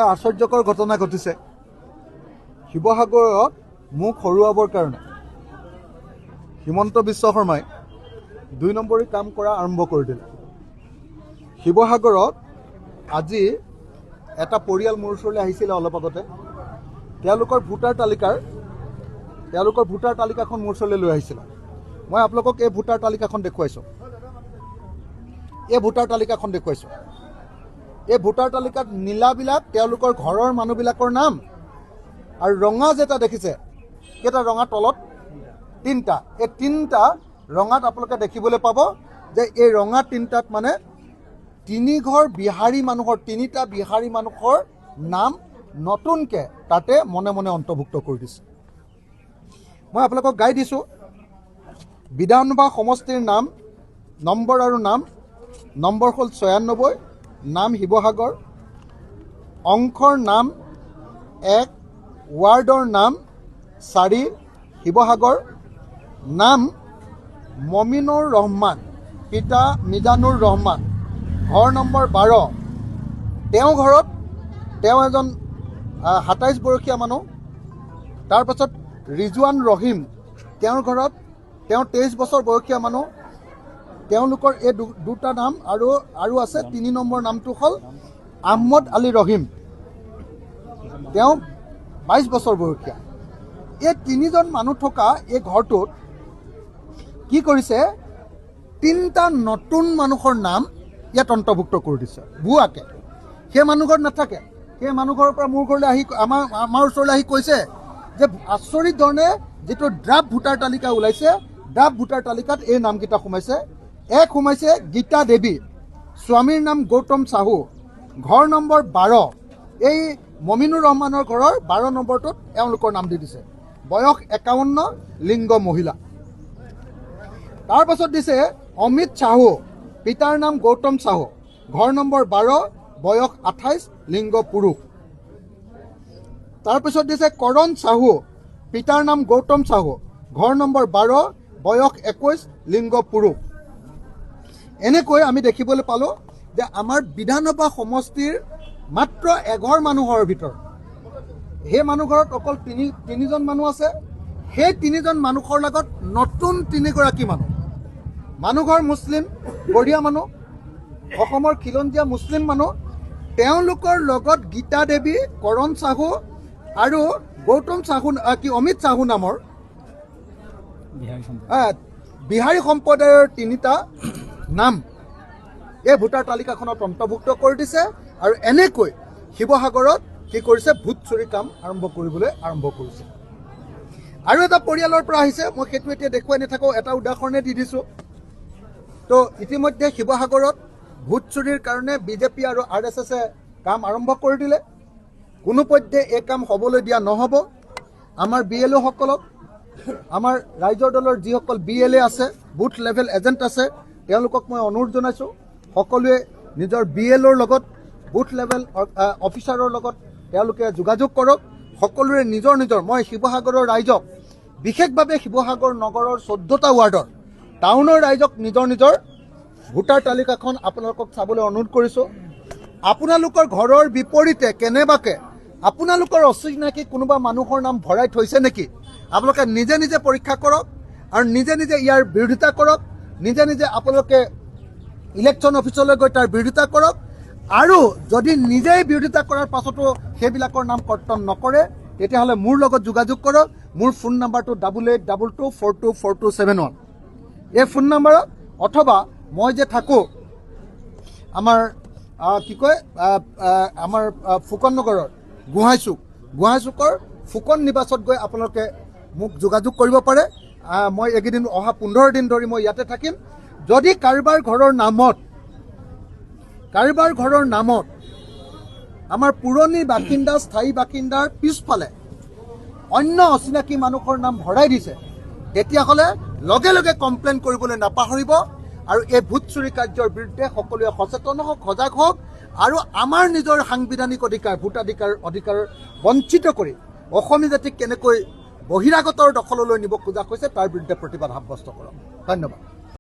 এটা আশ্চৰ্যকৰ ঘটনা ঘটিছে শিৱসাগৰত মুখ হৰুৱাবৰ কাৰণে হিমন্ত বিশ্ব শৰ্মাই 2 নম্বৰী কাম কৰা আৰম্ভ কৰি দিলে। শিৱসাগৰত আজি এটা পৰিয়াল মোৰ ওচৰলৈ আহিছিলে অলপ আগতে। তেওঁলোকৰ ভোটাৰ তালিকাখন মোৰ ওচৰলৈ লৈ আহিছিলে। মই আপোনালোকক এই ভোটাৰ তালিকাখন দেখুৱাইছোঁ। এই ভোটাৰ তালিকাত নীলাবিলাক তেওঁলোকৰ ঘৰৰ মানুহবিলাকৰ নাম, আৰু ৰঙা যেটা দেখিছে কেইটা ৰঙা তলত 3টা। এই 3টা ৰঙাত আপোনালোকে দেখিবলৈ পাব যে এই ৰঙা 3টাত মানে 3টা বিহাৰী মানুহৰ নাম নতুনকৈ তাতে মনে মনে অন্তৰ্ভুক্ত কৰি দিছে। মই আপোনালোকক গাই দিছোঁ। বিধানসভা সমষ্টিৰ নাম নম্বৰ আৰু নম্বৰ হ'ল 96, নাম শিৱসাগৰ, অংশৰ নাম 1, ৱাৰ্ডৰ নাম 4 শিৱসাগৰ, নাম মমিনুৰ ৰহমান, পিতা মিজানুৰ ৰহমান, ঘৰ নম্বৰ 12। তেওঁ এজন 27 বয়সীয়া মানুহ। তাৰপাছত ৰিজৱান ৰহিম, তেওঁৰ ঘৰত 23 বছৰ বয়সীয়া মানুহ। তেওঁলোকৰ এই দুটা নাম আৰু আছে। 3 নম্বৰ নামটো হ'ল আহমদ আলী ৰহিম, তেওঁ 22 বছৰ বয়সীয়া। এই 3জন মানুহ থকা এই ঘৰটোত কি কৰিছে, 3টা নতুন মানুহৰ নাম ইয়াত অন্তৰ্ভুক্ত কৰি দিছে ভুৱাকে। সেই মানুহ ঘৰত নাথাকে। সেই মানুহ ঘৰৰ পৰা মোৰ ঘৰলৈ আহি আমাৰ ওচৰলৈ আহি কৈছে যে আচৰিত ধৰণে যিটো ড্ৰাফ্ট ভোটাৰ তালিকা ওলাইছে, ড্ৰাফ্ট ভোটাৰ তালিকাত এই নামকেইটা সোমাইছে। এক সোমাইছে গীতা দেৱী, স্বামীৰ নাম গৌতম চাহু, ঘৰ নম্বৰ 12। এই মমিনুৰ ৰহমানৰ ঘৰৰ 12 নম্বৰটোত এওঁলোকৰ নাম দি দিছে। বয়স 51, লিংগ মহিলা। তাৰপাছত দিছে অমিত চাহু, পিতাৰ নাম গৌতম চাহু, ঘৰ নম্বৰ 12, বয়স 28, লিংগ পুৰুষ। তাৰপিছত দিছে কৰণ চাহু, পিতাৰ নাম গৌতম চাহু, ঘৰ নম্বৰ 12, বয়স 21, লিংগ পুৰুষ। এনেকৈ আমি দেখিবলৈ পালোঁ যে আমাৰ বিধানসভা সমষ্টিৰ মাত্ৰ এঘৰ মানুহৰ ভিতৰত সেই মানুহ ঘৰত অকল 3জন মানুহ আছে। সেই 3জন মানুহৰ লগত নতুন 3গৰাকী মানুহ ঘৰ মুছলিম, বঢ়িয়া মানুহ, অসমৰ খিলঞ্জীয়া মুছলিম মানুহ। তেওঁলোকৰ লগত গীতা দেৱী, কৰণ চাহু আৰু গৌতম চাহু অমিত চাহু নামৰ বিহাৰী সম্প্ৰদায়ৰ 3টা নাম এই ভোটাৰ তালিকাখনত অন্তৰ্ভুক্ত কৰি দিছে। আৰু এনেকৈ শিৱসাগৰত কি কৰিছে, ভোট চুৰি কাম আৰম্ভ কৰিছে। আৰু এটা পৰিয়ালৰ পৰা আহিছে। মই সেইটো এতিয়া দেখুৱাই নাথাকোঁ, এটা উদাহৰণে দি দিছোঁ। তো ইতিমধ্যে শিৱসাগৰত ভোট চুৰিৰ কাৰণে বিজেপি আৰু RSSে কাম আৰম্ভ কৰি দিলে। কোনোপধ্যে এই কাম হ'বলৈ দিয়া নহ'ব। আমাৰ BLO সকলক, আমাৰ ৰাইজৰ দলৰ যিসকল BLA আছে, বুথ লেভেল এজেণ্ট আছে, তেওঁলোকক মই অনুৰোধ জনাইছোঁ সকলোৱে নিজৰ BLOৰ লগত, বুথ লেভেল অফিচাৰৰ লগত তেওঁলোকে যোগাযোগ কৰক। সকলোৰে নিজৰ মই শিৱসাগৰৰ ৰাইজক, বিশেষভাৱে শিৱসাগৰ নগৰৰ 14টা ৱাৰ্ডৰ টাউনৰ ৰাইজক নিজৰ ভোটাৰ তালিকাখন আপোনালোকক চাবলৈ অনুৰোধ কৰিছোঁ। আপোনালোকৰ ঘৰৰ বিপৰীতে কেনেবাকৈ আপোনালোকৰ অচিনাকি কোনোবা মানুহৰ নাম ভৰাই থৈছে নেকি, আপোনালোকে নিজে পৰীক্ষা কৰক আৰু নিজে ইয়াৰ বিৰোধিতা কৰক। নিজে আপোনালোকে ইলেকশ্যন অফিচলৈ গৈ তাৰ বিৰোধিতা কৰক। আৰু যদি নিজেই বিৰোধিতা কৰাৰ পাছতো সেইবিলাকৰ নাম কৰ্তন নকৰে, তেতিয়াহ'লে মোৰ লগত যোগাযোগ কৰক। মোৰ ফোন নাম্বাৰটো 8822424271। এই ফোন নাম্বাৰত, অথবা মই যে থাকোঁ আমাৰ আমাৰ ফুকন নগৰৰ গোহাঁইচুকৰ ফুকন নিবাসত গৈ আপোনালোকে মোক যোগাযোগ কৰিব পাৰে। মই এইকেইদিন অহা 15 দিন ধৰি মই ইয়াতে থাকিম। যদি কাৰোবাৰ ঘৰৰ নামত আমাৰ পুৰণি বাসিন্দা, স্থায়ী বাসিন্দাৰ পিছফালে অন্য অচিনাকি মানুহৰ নাম ভৰাই দিছে, তেতিয়াহ'লে লগে কমপ্লেইন কৰিবলৈ নাপাহৰিব। আৰু এই ভোট চুৰি কাৰ্যৰ বিৰুদ্ধে সকলোৱে সচেতন হওক, সজাগ হওক। আৰু আমাৰ নিজৰ সাংবিধানিক অধিকাৰ, ভোটাধিকাৰ বঞ্চিত কৰি অসমীয়া জাতিক কেনেকৈ বহিৰাগতৰ দখললৈ নিব খোজা হৈছে তাৰ বিৰুদ্ধে প্ৰতিবাদ সাব্যস্ত কৰক। ধন্যবাদ।